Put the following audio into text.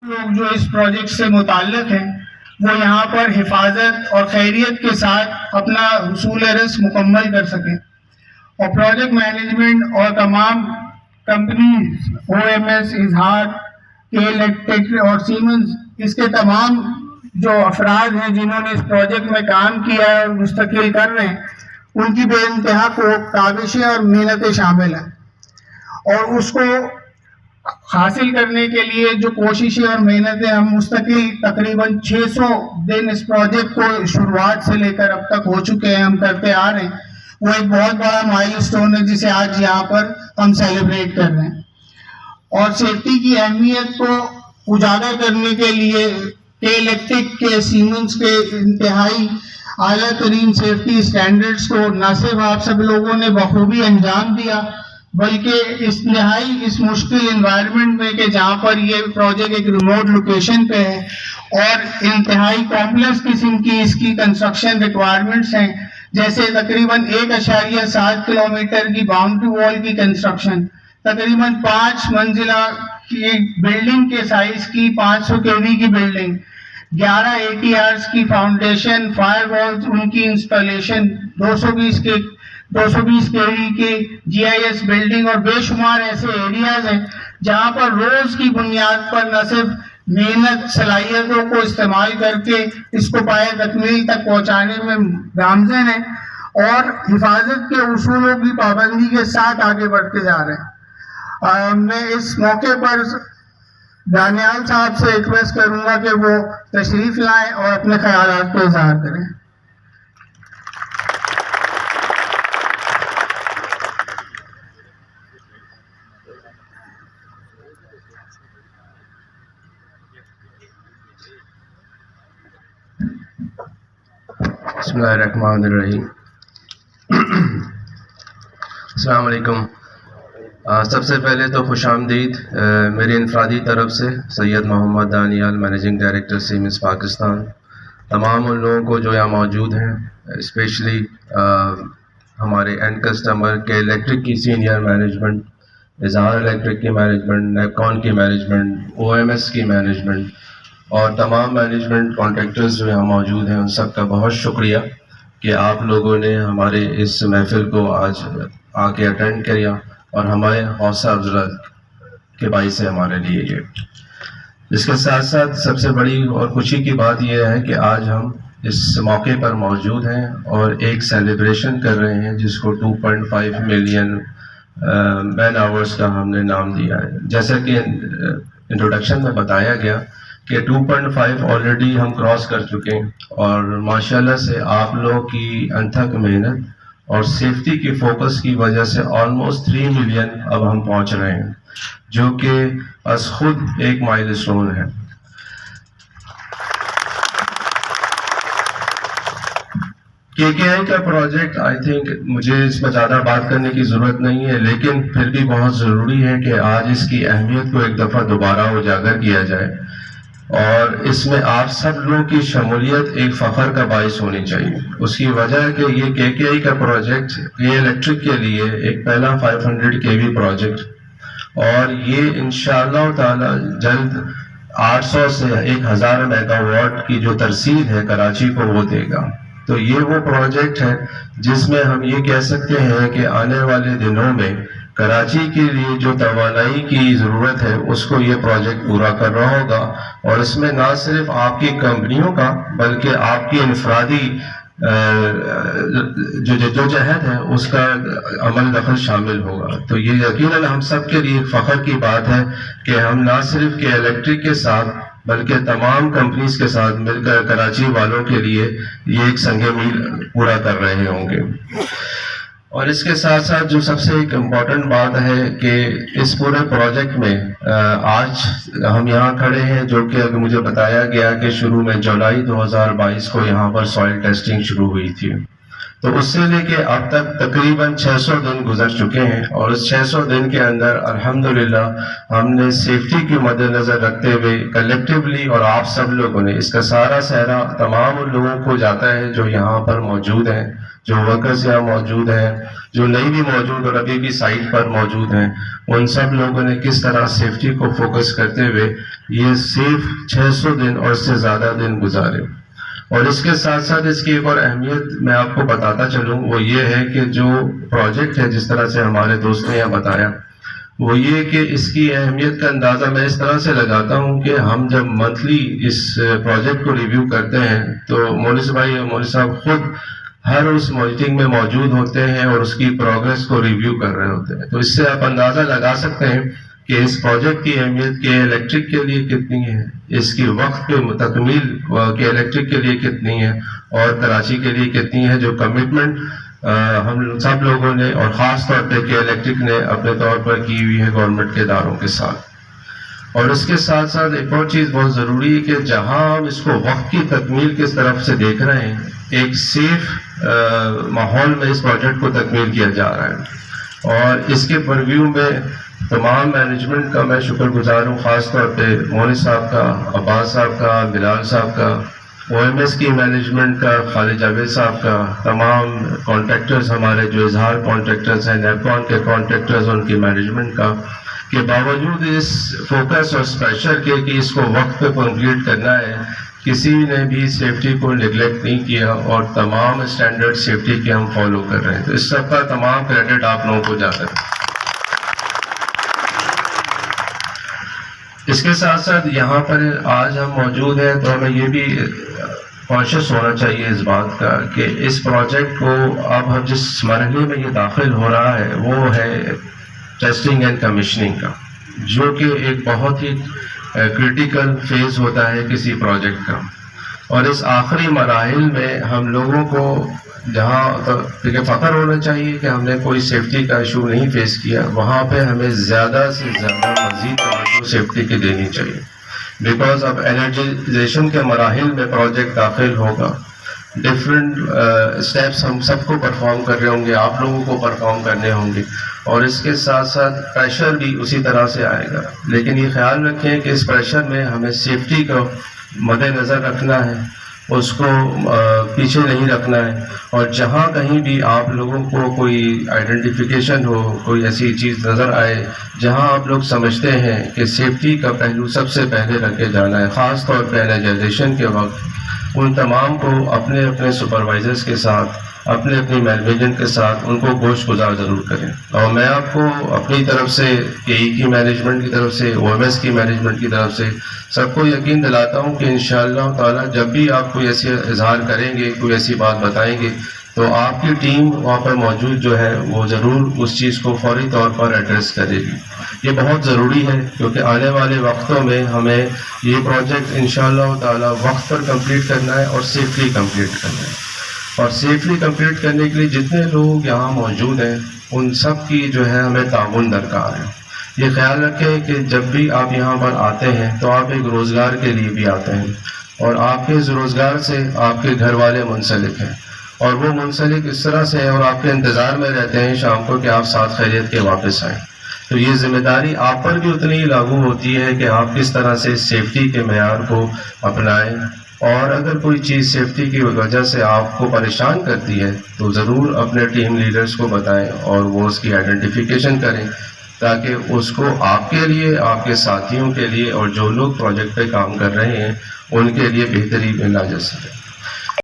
لوگ جو اس پروجیکٹ سے متعلق ہیں وہ یہاں پر حفاظت اور خیریت کے ساتھ اپنا حصول رزق مکمل کر سکیں، اور پروجیکٹ مینجمنٹ اور تمام کمپنیز OMS، اظہار، کے الیکٹرک اور سیمنز، اس کے تمام جو افراد ہیں جنہوں نے اس پروجیکٹ میں کام کیا ہے اور مستقل کر رہے ہیں، ان کی بے انتہا کاوشیں اور محنتیں شامل ہیں، اور اس کو حاصل کرنے کے لیے جو کوششیں اور محنتیں ہم مستقل تقریباً 600 دن اس پروجیکٹ کو شروعات سے لے کر اب تک ہو چکے ہیں، ہم کرتے آ رہے ہیں، وہ ایک بہت بڑا مائل سٹون ہے جسے آج یہاں پر ہم سیلیبریٹ کر رہے ہیں۔ اور سیفٹی کی اہمیت کو اجاگر کرنے کے لیے کے الیکٹرک کے سیمنز کے انتہائی اعلیٰ ترین سیفٹی سٹینڈرڈز کو نہ صرف آپ سب لوگوں نے بخوبی انجام دیا، بلکہ اس مشکل انوائرمنٹ میں کہ جہاں پر یہ پروجیکٹ ایک ریموٹ لوکیشن پہ ہے اور انتہائی کمپلیکس قسم کی اس کی کنسٹرکشن ریکوائرمنٹس ہیں، جیسے تقریباً 1.7 کلومیٹر کی باؤنڈری وال کی کنسٹرکشن، تقریباً 5 منزلہ کی بلڈنگ کے سائز کی 500 kV کی بلڈنگ، 11 ATRs کی فاؤنڈیشن، فائر والز ان کی انسٹالیشن، 220 kV کی GIS بلڈنگ، اور بے شمار ایسے ایریاز ہیں جہاں پر روز کی بنیاد پر نہ صرف محنت صلاحیتوں کو استعمال کر کے اس کو پائے تکمیل تک پہنچانے میں گامزن ہیں، اور حفاظت کے اصولوں کی پابندی کے ساتھ آگے بڑھتے جا رہے ہیں۔ میں اس موقع پر دانیال صاحب سے ریکویسٹ کروں گا کہ وہ تشریف لائیں اور اپنے خیالات کو اظہار کریں۔ بسم اللہ الرحمن الرحیم۔ السلام علیکم۔ سب سے پہلے تو خوش آمدید میری انفرادی طرف سے Syed Muhammad Daniyal, managing director Siemens Pakistan, تمام ان لوگوں کو جو یہاں موجود ہیں، اسپیشلی ہمارے اینڈ کسٹمر کے الیکٹرک کی سینئر مینجمنٹ، اظہار الیکٹرک کی مینجمنٹ، نیپکون کی مینجمنٹ، OMS کی مینجمنٹ، اور تمام مینجمنٹ کانٹریکٹرز جو یہاں موجود ہیں، ان سب کا بہت شکریہ کہ آپ لوگوں نے ہمارے اس محفل کو آج آ کے اٹینڈ کیا، اور ہمارے حوصلہ افزائی کے باعث سے ہمارے لیے یہ۔ اس کے ساتھ ساتھ سب سے بڑی اور خوشی کی بات یہ ہے کہ آج ہم اس موقع پر موجود ہیں اور ایک سیلیبریشن کر رہے ہیں جس کو 2.5 ملین مین آورس کا ہم نے نام دیا ہے۔ جیسا کہ انٹروڈکشن میں بتایا گیا کہ 2.5 آلریڈی ہم کراس کر چکے ہیں، اور ماشاءاللہ سے آپ لوگوں کی انتھک محنت اور سیفٹی کی فوکس کی وجہ سے آلموسٹ 3 ملین اب ہم پہنچ رہے ہیں، جو کہ از خود ایک مائل سٹون ہے۔ KKI کا پروجیکٹ آئی تھنک مجھے اس پر زیادہ بات کرنے کی ضرورت نہیں ہے، لیکن پھر بھی بہت ضروری ہے کہ آج اس کی اہمیت کو ایک دفعہ دوبارہ اجاگر کیا جائے، اور اس میں آپ سب لوگوں کی شمولیت ایک فخر کا باعث ہونی چاہیے۔ اس کی وجہ ہے کہ یہ KKI کا پروجیکٹ یہ الیکٹرک کے لیے ایک پہلا 500 kV پروجیکٹ، اور یہ انشاءاللہ تعالی جلد 800 سے 1000 میگا واٹ کی جو ترسیل ہے کراچی کو وہ دے گا۔ تو یہ وہ پروجیکٹ ہے جس میں ہم یہ کہہ سکتے ہیں کہ آنے والے دنوں میں کراچی کے لیے جو توانائی کی ضرورت ہے اس کو یہ پروجیکٹ پورا کر رہا ہوگا، اور اس میں نہ صرف آپ کی کمپنیوں کا بلکہ آپ کی انفرادی جو جدوجہد ہے اس کا عمل دخل شامل ہوگا۔ تو یہ یقیناً ہم سب کے لیے فخر کی بات ہے کہ ہم نہ صرف کے الیکٹرک کے ساتھ بلکہ تمام کمپنیز کے ساتھ مل کر کراچی والوں کے لیے یہ ایک سنگ میل پورا کر رہے ہوں گے۔ اور اس کے ساتھ ساتھ جو سب سے ایک امپورٹنٹ بات ہے کہ اس پورے پروجیکٹ میں آج ہم یہاں کھڑے ہیں، جو کہ مجھے بتایا گیا کہ شروع میں جولائی 2022 کو یہاں پر سوئل ٹیسٹنگ شروع ہوئی تھی۔ تو اس سے لے کے اب تک تقریباً 600 دن گزر چکے ہیں، اور اس 600 دن کے اندر الحمدللہ ہم نے سیفٹی کے مد نظر رکھتے ہوئے کلیکٹیولی، اور آپ سب لوگوں نے اس کا سارا سہرا تمام ان لوگوں کو جاتا ہے جو یہاں پر موجود ہیں، جو ورکرز یہاں موجود ہیں، جو نہیں بھی موجود اور ابھی بھی سائٹ پر موجود ہیں، ان سب لوگوں نے کس طرح سیفٹی کو فوکس کرتے ہوئے یہ صرف 600 دن اور اس سے زیادہ دن گزارے۔ اور اس کے ساتھ ساتھ اس کی ایک اور اہمیت میں آپ کو بتاتا چلوں، وہ یہ ہے کہ جو پروجیکٹ ہے، جس طرح سے ہمارے دوست نے یہاں بتایا، وہ یہ کہ اس کی اہمیت کا اندازہ میں اس طرح سے لگاتا ہوں کہ ہم جب منتھلی اس پروجیکٹ کو ریویو کرتے ہیں تو مولوی بھائی اور مولوی صاحب خود ہر اس میٹنگ میں موجود ہوتے ہیں اور اس کی پروگرس کو ریویو کر رہے ہوتے ہیں۔ تو اس سے آپ اندازہ لگا سکتے ہیں کہ اس پروجیکٹ کی اہمیت کے الیکٹرک کے لیے کتنی ہے، اس کی وقت پہ تکمیل کے الیکٹرک کے لیے کتنی ہے، اور کراچی کے لیے کتنی ہے، جو کمٹمنٹ ہم سب لوگوں نے اور خاص طور پہ کہ الیکٹرک نے اپنے طور پر کی ہوئی ہے گورنمنٹ کے اداروں کے ساتھ۔ اور اس کے ساتھ ساتھ ایک اور چیز بہت ضروری ہے کہ جہاں ہم اس کو وقت کی تکمیل کس طرف سے دیکھ رہے ہیں، ایک سیف ماحول میں اس پروجیکٹ کو تکمیل کیا جا رہا ہے، اور اس کے پرویو میں تمام مینجمنٹ کا میں شکر گزار ہوں، خاص طور پہ مولوی صاحب کا، عباس صاحب کا، بلال صاحب کا، او ایم ایس کی مینجمنٹ کا، خالد جاوید صاحب کا، تمام کانٹریکٹرز ہمارے جو اظہار کانٹریکٹرز ہیں، نیپکون کے کانٹریکٹرز، ان کی مینجمنٹ کا، کہ باوجود اس فوکس اور پریشر کے کہ اس کو وقت پہ کمپلیٹ کرنا ہے، کسی نے بھی سیفٹی کو نیگلیکٹ نہیں کیا، اور تمام اسٹینڈرڈ سیفٹی کے ہم فالو کر رہے ہیں۔ تو اس سب کا تمام کریڈٹ آپ لوگوں کو جاتا ہے۔ اس کے ساتھ ساتھ یہاں پر آج ہم موجود ہیں تو ہمیں یہ بھی کانشیس ہونا چاہیے اس بات کا کہ اس پروجیکٹ کو اب ہم جس مرحلے میں یہ داخل ہو رہا ہے وہ ہے ٹیسٹنگ اینڈ کمیشننگ کا، جو کہ ایک بہت ہی کرٹیکل فیز ہوتا ہے کسی پروجیکٹ کا۔ اور اس آخری مراحل میں ہم لوگوں کو جہاں فخر ہونا چاہیے کہ ہم نے کوئی سیفٹی کا ایشو نہیں فیس کیا، وہاں پہ ہمیں زیادہ سے زیادہ مزید توجہ سیفٹی کی دینی چاہیے، بیکاز اب انرجائزیشن کے مراحل میں پروجیکٹ داخل ہوگا، ڈفرینٹ اسٹیپس ہم سب کو پرفارم کر رہے ہوں گے، آپ لوگوں کو پرفارم کرنے ہوں گے، اور اس کے ساتھ ساتھ پریشر بھی اسی طرح سے آئے گا۔ لیکن یہ خیال رکھیں کہ اس پریشر میں ہمیں سیفٹی کا مد نظر رکھنا ہے، اس کو پیچھے نہیں رکھنا ہے، اور جہاں کہیں بھی آپ لوگوں کو کوئی آئیڈینٹیفیکیشن ہو، کوئی ایسی چیز نظر آئے جہاں آپ لوگ سمجھتے ہیں کہ سیفٹی کا پہلو سب سے پہلے رکھے جانا ہے، خاص طور پہ انرجائزیشن کے وقت، ان تمام کو اپنے اپنے سپروائزرز کے ساتھ، اپنے اپنی مینجمنٹ کے ساتھ ان کو گوش گزار ضرور کریں۔ اور میں آپ کو اپنی طرف سے، کے ای کی مینجمنٹ کی طرف سے، او ایم ایس کی مینجمنٹ کی طرف سے سب کو یقین دلاتا ہوں کہ انشاءاللہ تعالی جب بھی آپ کوئی ایسے اظہار کریں گے، کوئی ایسی بات بتائیں گے، تو آپ کی ٹیم وہاں پر موجود جو ہے وہ ضرور اس چیز کو فوری طور پر ایڈریس کرے گی۔ یہ بہت ضروری ہے کیونکہ آنے والے وقتوں میں ہمیں یہ پروجیکٹ انشاءاللہ تعالی وقت پر کمپلیٹ کرنا ہے اور سیفلی کمپلیٹ کرنا ہے، اور سیفلی کمپلیٹ کرنے کے لیے جتنے لوگ یہاں موجود ہیں ان سب کی جو ہے ہمیں تعاون درکار ہے۔ یہ خیال رکھیں کہ جب بھی آپ یہاں پر آتے ہیں تو آپ ایک روزگار کے لیے بھی آتے ہیں، اور آپ کے اس روزگار سے آپ کے گھر والے منسلک ہیں، اور وہ منسلک اس طرح سے ہیں اور آپ کے انتظار میں رہتے ہیں شام کو کہ آپ ساتھ خیریت کے واپس آئیں۔ تو یہ ذمہ داری آپ پر بھی اتنی ہی لاگو ہوتی ہے کہ آپ کس طرح سے سیفٹی کے معیار کو اپنائیں، اور اگر کوئی چیز سیفٹی کی وجہ سے آپ کو پریشان کرتی ہے تو ضرور اپنے ٹیم لیڈرز کو بتائیں اور وہ اس کی آئیڈینٹیفیکیشن کریں، تاکہ اس کو آپ کے لیے، آپ کے ساتھیوں کے لیے، اور جو لوگ پروجیکٹ پہ کام کر رہے ہیں ان کے لیے بہتری ملا جا سکے۔